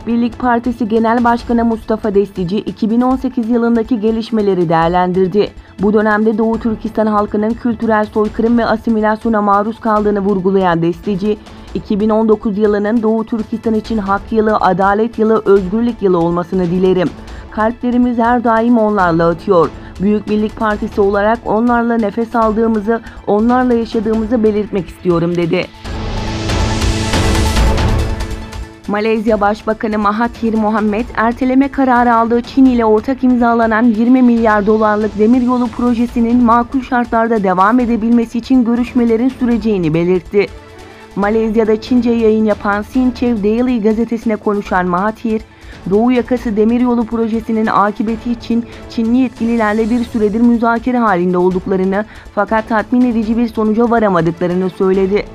Birlik Partisi Genel Başkanı Mustafa Destici, 2018 yılındaki gelişmeleri değerlendirdi. Bu dönemde Doğu Türkistan halkının kültürel soykırım ve asimilasyona maruz kaldığını vurgulayan Destici, 2019 yılının Doğu Türkistan için hak yılı, adalet yılı, özgürlük yılı olmasını dilerim. Kalplerimiz her daim onlarla atıyor. Büyük Birlik Partisi olarak onlarla nefes aldığımızı, onlarla yaşadığımızı belirtmek istiyorum dedi. Malezya Başbakanı Mahathir Mohamad, erteleme kararı aldığı Çin ile ortak imzalanan 20 milyar dolarlık demiryolu projesinin makul şartlarda devam edebilmesi için görüşmelerin süreceğini belirtti. Malezya'da Çince yayın yapan Sinchev Daily gazetesine konuşan Mahathir, Doğu Yakası Demiryolu projesinin akıbeti için Çinli yetkililerle bir süredir müzakere halinde olduklarını fakat tatmin edici bir sonuca varamadıklarını söyledi.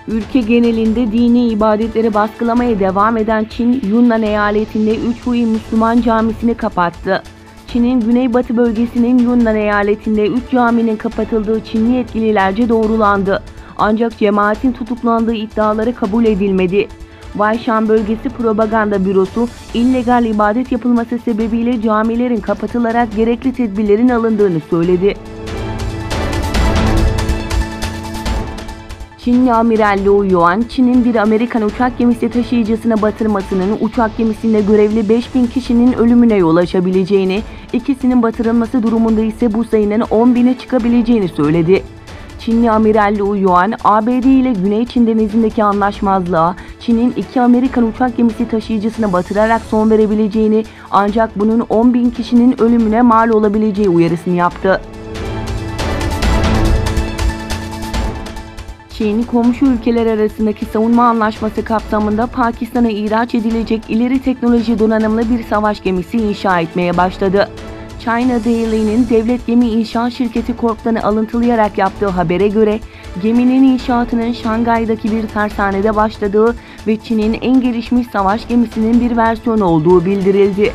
Ülke genelinde dini ibadetleri baskılamaya devam eden Çin, Yunnan eyaletinde 3 Hui Müslüman camisini kapattı. Çin'in güneybatı bölgesinin Yunnan eyaletinde 3 caminin kapatıldığı Çinli yetkililerce doğrulandı. Ancak cemaatin tutuklandığı iddiaları kabul edilmedi. Waishan Bölgesi Propaganda Bürosu, illegal ibadet yapılması sebebiyle camilerin kapatılarak gerekli tedbirlerin alındığını söyledi. Çinli Amiral Liu Yuan, Çin'in bir Amerikan uçak gemisi taşıyıcısını batırmasının uçak gemisinde görevli 5000 kişinin ölümüne yol açabileceğini, ikisinin batırılması durumunda ise bu sayının 10.000'e çıkabileceğini söyledi. Çinli Amiral Liu Yuan, ABD ile Güney Çin Denizi'ndeki anlaşmazlığa, Çin'in 2 Amerikan uçak gemisi taşıyıcısını batırarak son verebileceğini, ancak bunun 10.000 kişinin ölümüne mal olabileceği uyarısını yaptı. Çin, komşu ülkeler arasındaki savunma anlaşması kapsamında Pakistan'a ihraç edilecek ileri teknoloji donanımlı bir savaş gemisi inşa etmeye başladı. China Daily'nin devlet gemi inşaat şirketi Corp'tan alıntılayarak yaptığı habere göre, geminin inşaatının Şangay'daki bir tersanede başladığı ve Çin'in en gelişmiş savaş gemisinin bir versiyonu olduğu bildirildi.